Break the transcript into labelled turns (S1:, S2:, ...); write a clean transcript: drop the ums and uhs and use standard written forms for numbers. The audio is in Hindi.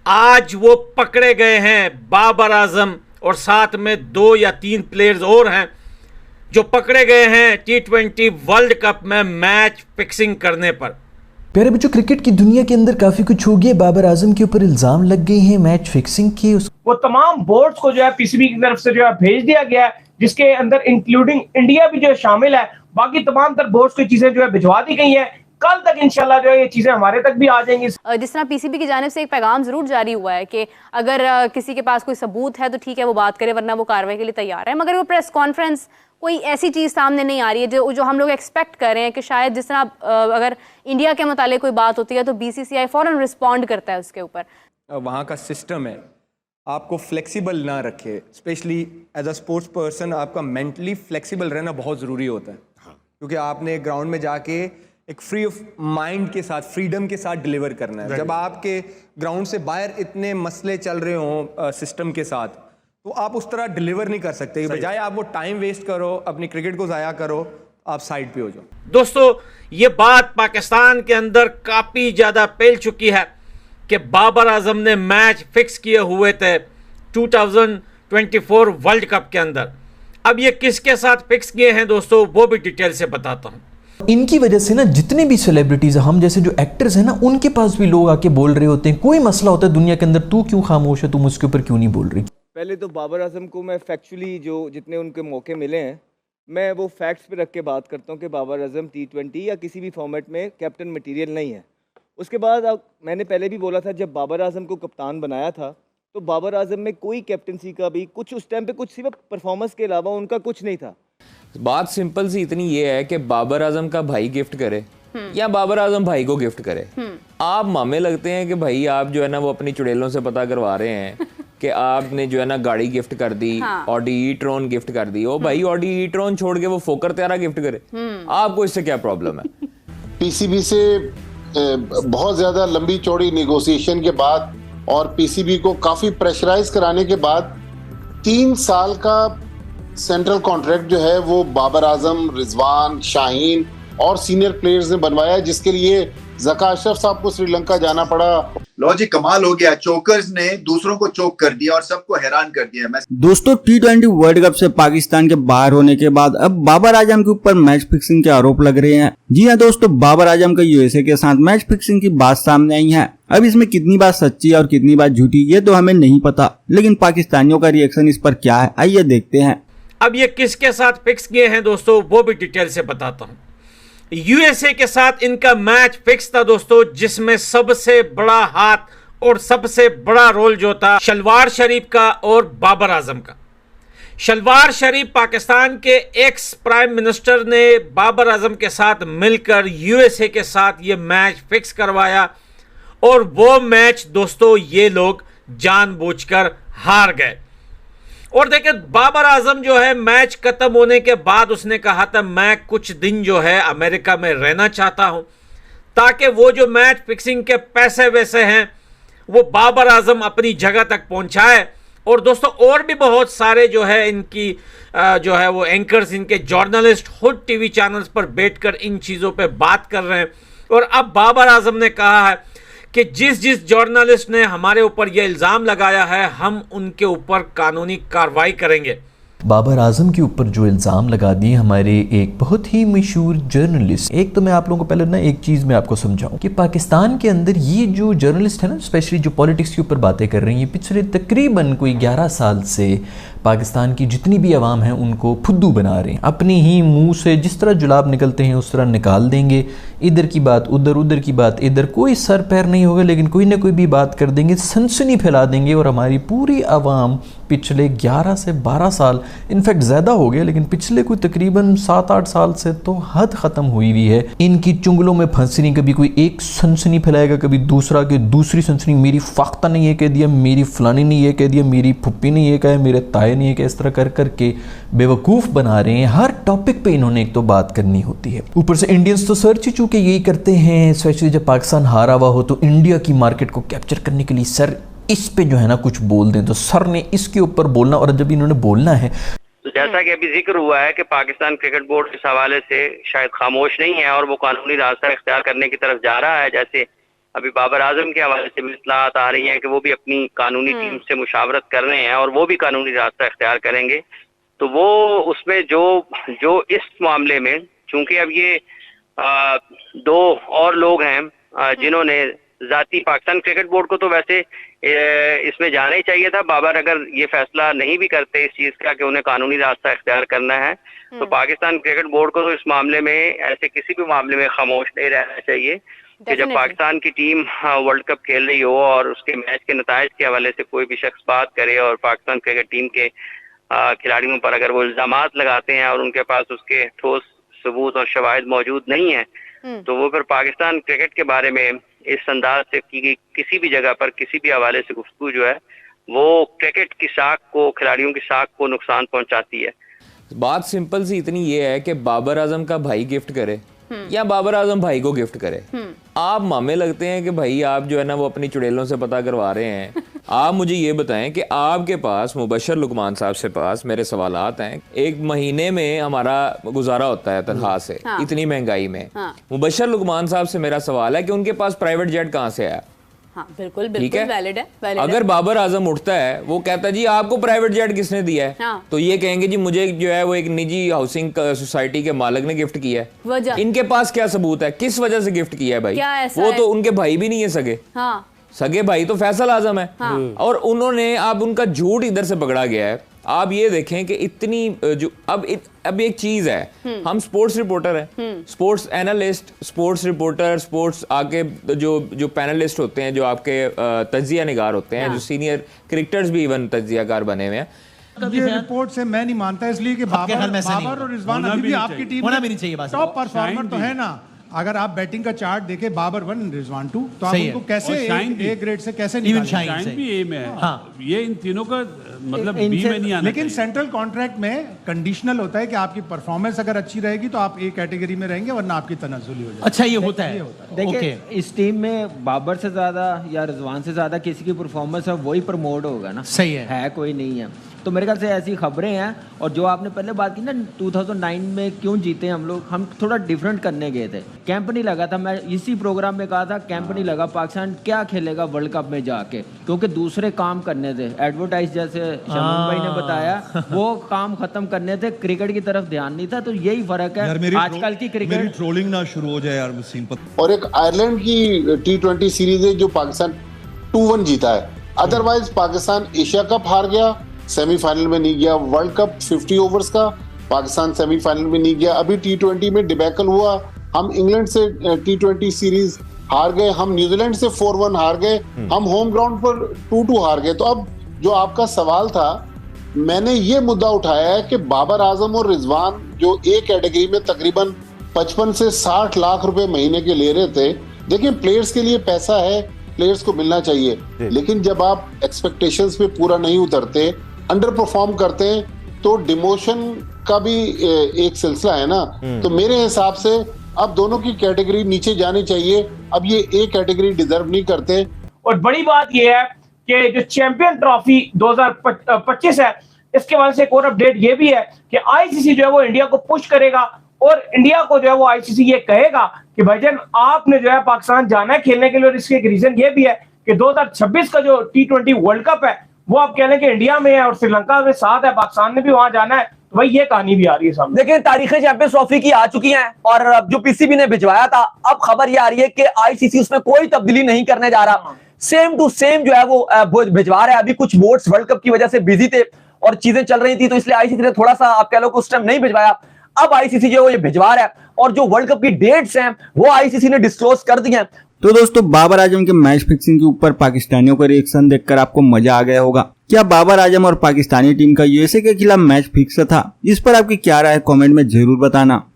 S1: आज वो पकड़े गए हैं, बाबर आजम और साथ में 2 या 3 प्लेयर्स और हैं जो पकड़े गए हैं T20 वर्ल्ड कप में मैच फिक्सिंग करने पर।
S2: प्यारे बच्चों, क्रिकेट की दुनिया के अंदर काफी कुछ हो गया। बाबर आजम के ऊपर इल्जाम लग गए हैं मैच फिक्सिंग के।
S3: वो तमाम बोर्ड्स को जो है पीसीबी की तरफ से जो है भेज दिया गया है, जिसके अंदर इंक्लूडिंग इंडिया भी जो है शामिल है। बाकी तमाम तर बोर्ड्स की चीजें जो है भिजवा दी गई हैं। कल तक इंशाल्लाह जो है ये चीजें हमारे तक भी आ जाएंगी।
S4: जिस तरह पीसीबी की जानिब से एक पैगाम जरूर जारी हुआ है कि अगर किसी के पास कोई सबूत है तो ठीक है वो बात करे, वरना वो कार्रवाई के लिए तैयार है। मगर वो प्रेस कॉन्फ्रेंस कोई ऐसी चीज़ सामने नहीं आ रही है जो हम लोग एक्सपेक्ट कर रहे हैं कि शायद जिस तरह अगर इंडिया के मुतालिक कोई बात होती है तो बीसीसीआई फ़ौरन रिस्पॉन्ड करता है उसके ऊपर।
S5: वहाँ का सिस्टम है, आपको फ्लेक्सिबल ना रखे। Specially as a sports person आपका मेंटली फ्लेक्सिबल रहना बहुत ज़रूरी होता है। क्योंकि आपने ग्राउंड में जाके एक फ्री ऑफ माइंड के साथ, फ्रीडम के साथ डिलीवर करना है। जब आपके ग्राउंड से बाहर इतने मसले चल रहे हों सिस्टम के साथ, तो आप उस तरह डिलीवर नहीं कर सकते। बजाय आप वो टाइम वेस्ट करो, अपनी क्रिकेट को ज़ाया करो, आप साइड पे हो जाओ।
S1: दोस्तों, ये बात पाकिस्तान के अंदर काफ़ी ज़्यादा फैल चुकी है कि बाबर आजम ने मैच फिक्स किए हुए थे 2024 वर्ल्ड कप के अंदर। अब ये किसके साथ फिक्स किए हैं दोस्तों, वो भी डिटेल से बताता हूँ।
S2: इनकी वजह से ना जितने भी सेलिब्रिटीज, हम जैसे जो एक्टर्स हैं ना, उनके पास भी लोग आके बोल रहे होते हैं। कोई मसला होता है दुनिया के अंदर, तू क्यों खामोश है, तुम उसके ऊपर क्यों नहीं बोल रही।
S6: पहले तो बाबर आजम को मैं फैक्चुअली जो जितने उनके मौके मिले हैं, मैं वो फैक्ट्स पे रख के बात करता हूँ कि बाबर आजम T20 या किसी भी फॉर्मेट में कैप्टन मटेरियल नहीं है। उसके बाद मैंने पहले भी बोला था, जब बाबर आजम को कप्तान बनाया था तो बाबर आजम में कोई कैप्टनसी का भी कुछ उस टाइम पे कुछ सिर्फ परफॉर्मेंस के अलावा उनका कुछ नहीं था।
S7: बात सिंपल सी इतनी ये है कि बाबर आजम का भाई गिफ्ट करे या बाबर आजम भाई को गिफ्ट करे। आप मामे लगते हैं कि भाई आप जो है ना वो अपनी चुड़ैलों से पता करवा रहे हैं कि आपने जो है ना गाड़ी गिफ्ट कर दी, ऑडी ई-ट्रॉन गिफ्ट कर दी। ओ भाई ऑडी ई-ट्रॉन छोड़ के वो फोकर त्यारा गिफ्ट करे, आपको इससे क्या प्रॉब्लम है।
S8: पीसीबी से बहुत ज्यादा लंबी चौड़ी नेगोशिएशन के बाद और पीसीबी को काफी प्रेशराइज कराने के बाद 3 साल का सेंट्रल कॉन्ट्रैक्ट जो है वो बाबर आजम, रिजवान, शाहीन और सीनियर प्लेयर्स ने बनवाया, जिसके लिए ज़का अशरफ साहब को श्रीलंका जाना पड़ा।
S9: लो जी, कमाल हो गया। चोकर्स ने दूसरों को चोक कर दिया और सबको हैरान कर दिया।
S10: दोस्तों, T20 वर्ल्ड कप से पाकिस्तान के बाहर होने के बाद अब बाबर आजम के ऊपर मैच फिक्सिंग के आरोप लग रहे हैं। जी हाँ दोस्तों, बाबर आजम का यूएसए के साथ मैच फिक्सिंग की बात सामने आई है। अब इसमें कितनी बात सच्ची और कितनी बात झूठी ये तो हमें नहीं पता, लेकिन पाकिस्तानियों का रिएक्शन इस पर क्या है, आइए देखते हैं।
S1: अब ये किसके साथ फिक्स किए हैं दोस्तों, वो भी डिटेल से बताता हूं। यूएसए के साथ इनका मैच फिक्स था दोस्तों, जिसमें सबसे बड़ा हाथ और सबसे बड़ा रोल जो था शलवार शरीफ का और बाबर आजम का। शलवार शरीफ पाकिस्तान के एक्स प्राइम मिनिस्टर ने बाबर आजम के साथ मिलकर यूएसए के साथ ये मैच फिक्स करवाया और वो मैच दोस्तों ये लोग जानबूझकर हार गए। और देखिए, बाबर आजम जो है मैच खत्म होने के बाद उसने कहा था मैं कुछ दिन जो है अमेरिका में रहना चाहता हूं, ताकि वो जो मैच फिक्सिंग के पैसे वैसे हैं वो बाबर आजम अपनी जगह तक पहुंचाए। और दोस्तों, और भी बहुत सारे जो है इनकी जो है वो एंकर्स, इनके जर्नलिस्ट खुद टीवी चैनल्स पर बैठकर इन चीज़ों पे बात कर रहे हैं। और अब बाबर आजम ने कहा है कि जिस जर्नलिस्ट ने हमारे ऊपर यह इल्ज़ाम लगाया है, हम उनके ऊपर कानूनी कार्रवाई करेंगे।
S2: बाबर आजम के ऊपर जो इल्ज़ाम लगा दिए हमारे एक बहुत ही मशहूर जर्नलिस्ट। एक तो मैं आप लोगों को पहले ना एक चीज़ मैं आपको समझाऊं कि पाकिस्तान के अंदर ये जो जर्नलिस्ट है ना, स्पेशली जो पॉलिटिक्स के ऊपर बातें कर रही हैं, पिछले तकरीबन कोई 11 साल से पाकिस्तान की जितनी भी आवाम है उनको फुद्दू बना रहे हैं। अपने ही मुंह से जिस तरह जुलाब निकलते हैं उस तरह निकाल देंगे। इधर की बात उधर, उधर की बात इधर, कोई सर पैर नहीं होगा, लेकिन कोई ना कोई भी बात कर देंगे, सनसनी फैला देंगे। और हमारी पूरी आवाम पिछले 11 से 12 साल, इनफैक्ट ज़्यादा हो गया, लेकिन पिछले कोई तकरीबन 7-8 साल से तो हद ख़त्म हुई हुई है इनकी चुंगलों में फंसनी। कभी कोई एक सनसनी फैलाएगा, कभी दूसरा के दूसरी सनसनी, मेरी फाख्ता ने ये कह दिया, मेरी फलानी ने ये कह दिया, मेरी फुप्पी ने ये कहा, मेरे ताए ने ये कहा। इस तरह कर करके बेवकूफ़ बना रहे हैं। हर टॉपिक पे इन्होंने एक तो बात करनी होती है। ऊपर से इंडियंस तो सर्च ही चूँकि यही करते हैं, स्पेशली जब पाकिस्तान हारा हुआ हो तो इंडिया की मार्केट को कैप्चर करने के लिए सर इस पे जो है ना कुछ बोल दें, तो सर ने इसके ऊपर बोलना। और जब इन्होंने बोलना है
S11: तो जैसा कि अभी जिक्र हुआ है कि पाकिस्तान क्रिकेट बोर्ड इस हवाले से शायद खामोश नहीं है और वो कानूनी रास्ता इख्तियार करने की तरफ जा रहा है। जैसे अभी बाबर आजम के हवाले से भी इत्तलात आ रही हैं कि वो भी अपनी कानूनी टीम से मुशावरत कर रहे हैं और वो भी कानूनी रास्ता इख्तियार करेंगे। तो वो उसमें जो इस मामले में, चूंकि अब ये 2 और लोग हैं जिन्होंने जाती पाकिस्तान क्रिकेट बोर्ड को तो वैसे इसमें जाना ही चाहिए था। बाबर अगर ये फैसला नहीं भी करते इस चीज का कि उन्हें कानूनी रास्ता इख्तियार करना है, तो पाकिस्तान क्रिकेट बोर्ड को तो इस मामले में, ऐसे किसी भी मामले में खामोश नहीं रहना चाहिए कि जब पाकिस्तान की टीम वर्ल्ड कप खेल रही हो और उसके मैच के नताइज के हवाले से कोई भी शख्स बात करे और पाकिस्तान क्रिकेट टीम के खिलाड़ियों पर अगर वो इल्जामात लगाते हैं और उनके पास उसके ठोस सबूत और शवाहिद मौजूद नहीं है, तो वो फिर पाकिस्तान क्रिकेट के बारे में इस अंदाज से की गई किसी भी जगह पर किसी भी हवाले से गुफ्तगू जो है वो क्रिकेट की साख को, खिलाड़ियों की साख को नुकसान पहुंचाती है।
S7: बात सिंपल सी इतनी ये है कि बाबर आजम का भाई गिफ्ट करे या बाबर आजम भाई को गिफ्ट करे। आप मामे लगते हैं कि भाई आप जो है ना वो अपनी चुड़ैलों से पता करवा रहे हैं। आप मुझे ये बताएं कि आपके पास मुबशर लुकमान साहब से पास मेरे सवालात हैं। एक महीने में हमारा गुजारा होता है तनख्वाह से, इतनी महंगाई में। मुबशर लुकमान साहब से मेरा सवाल है कि उनके पास प्राइवेट जेट कहाँ से आया?
S4: हाँ, बिल्कुल वैलिड है।
S7: अगर बाबर आजम उठता है, वो कहता है जी आपको प्राइवेट जेट किसने दिया है, तो ये कहेंगे जी मुझे जो है वो एक निजी हाउसिंग सोसाइटी के मालिक ने गिफ्ट किया है। इनके पास क्या सबूत है, किस वजह से गिफ्ट किया है भाई? वो तो उनके भाई भी नहीं है सगे। सगे भाई तो फैसल आजम है। और उन्होंने, अब उनका झूठ इधर से पकड़ा गया है। आप ये देखें कि इतनी जो अब एक चीज है, हम स्पोर्ट्स रिपोर्टर हैं, sports analyst, sports reporter, sports आके जो पैनलिस्ट होते हैं, जो आपके तज्जिया निगार होते हैं, जो सीनियर क्रिकेटर्स भी इवन तज्जियाकार बने हुए हैं।
S12: ये रिपोर्ट से मैं नहीं मानता, इसलिए कि बाबर और रिजवान अभी भी आपकी टीम होना भी नहीं चाहिए, टॉप परफॉर्मर तो है ना। अगर आप बैटिंग का चार्ट देखें, बाबर 1 रिजवान 2, तो आप उनको कैसे ए ग्रेड से कैसे निकालेंगे?
S13: भी ए में है। हाँ। ये इन तीनों का मतलब बी में नहीं आना।
S12: लेकिन सेंट्रल कॉन्ट्रैक्ट में कंडीशनल होता है कि आपकी परफॉर्मेंस अगर अच्छी रहेगी तो आप ए कैटेगरी में रहेंगे, वरना आपकी तनज़्ज़ुली हो जाएगी।
S14: अच्छा, ये होता है।
S15: देखिए, इस टीम में बाबर से ज्यादा या रिजवान से ज्यादा किसी की परफॉर्मेंस है वही प्रमोट होगा ना।
S14: सही
S15: है कोई नहीं है। तो मेरे ख्याल से ऐसी खबरें हैं। और जो आपने पहले बात की ना 2009 में क्यों जीते हम थोड़ा डिफरेंट करने गए थे। कैंप नहीं लगा था, मैं इसी प्रोग्राम में कहा था कैंप नहीं लगा, पाकिस्तान क्या खेलेगा वर्ल्ड कप में जाके, क्योंकि दूसरे काम करने थे। एडवर्टाइज जैसे शमीम भाई ने बताया, वो काम खत्म करने थे, क्रिकेट की तरफ ध्यान नहीं था। तो यही फर्क है आजकल की क्रिकेट।
S16: मेरी ट्रोलिंग ना शुरू हो जाए यार वसीम पर।
S8: और एक आयरलैंड की T20 सीरीज है जो पाकिस्तान 2-1 जीता है। अदरवाइज पाकिस्तान एशिया कप हार गया, सेमीफाइनल में नहीं गया। वर्ल्ड कप 50 ओवर्स का पाकिस्तान सेमीफाइनल में नहीं गया। अभी T20 में डिबैकल हुआ, हम इंग्लैंड से T20 सीरीज हार गए, हम न्यूजीलैंड से 4-1 हार गए, हम होम ग्राउंड पर 2-2 हार गए। तो अब जो आपका सवाल था, मैंने ये मुद्दा उठाया है कि बाबर आजम और रिजवान जो ए कैटेगरी में तकरीबन 55 से 60 लाख रुपए महीने के ले रहे थे। देखिए, प्लेयर्स के लिए पैसा है, प्लेयर्स को मिलना चाहिए, लेकिन जब आप एक्सपेक्टेशंस पे पूरा नहीं उतरते, अंडर परफॉर्म करते हैं, तो डिमोशन का भी एक सिलसिला है ना। तो मेरे हिसाब से अब दोनों की कैटेगरी नीचे जानी चाहिए। अब ये ए कैटेगरी डिजर्व नहीं करते।
S3: और बड़ी बात यह है कि जो चैंपियन ट्रॉफी 2025 है, इसके बाद से एक और अपडेट ये भी है कि आईसीसी जो है वो इंडिया को पुश करेगा और इंडिया को जो है वो आईसीसी ये कहेगा कि भाईजान आपने जो है पाकिस्तान जाना है खेलने के लिए। और इसके एक रीजन ये भी है कि 2026 का जो T20 वर्ल्ड कप है वो आप कह लें कि इंडिया में है और श्रीलंका में साथ है, पाकिस्तान ने भी वहां जाना है। तो भाई ये कहानी भी आ रही है सामने।
S17: देखिए, तारीखें चैंपियंस ट्रॉफी की आ चुकी हैं और जो पीसीबी ने भिजवाया था, अब खबर ये आ रही है कि आईसीसी उसमें कोई तब्दीली नहीं करने जा रहा, सेम टू सेम जो है वो भिजवा रहा है। अभी कुछ बोर्ड्स वर्ल्ड कप की वजह से बिजी थे और चीजें चल रही थी, तो इसलिए आईसीसी ने थोड़ा सा आप कह लो उस टाइम नहीं भिजवाया। अब आईसीसी जो है ये भिजवा रहा है और जो वर्ल्ड कप की डेट्स हैं वो आईसीसी ने डिस्क्लोज कर दी हैं।
S10: तो दोस्तों, बाबर आजम के मैच फिक्सिंग के ऊपर पाकिस्तानियों का रिएक्शन देखकर आपको मजा आ गया होगा। क्या बाबर आजम और पाकिस्तानी टीम का यूएसए के खिलाफ मैच फिक्स था? इस पर आपकी क्या राय है, कमेंट में जरूर बताना।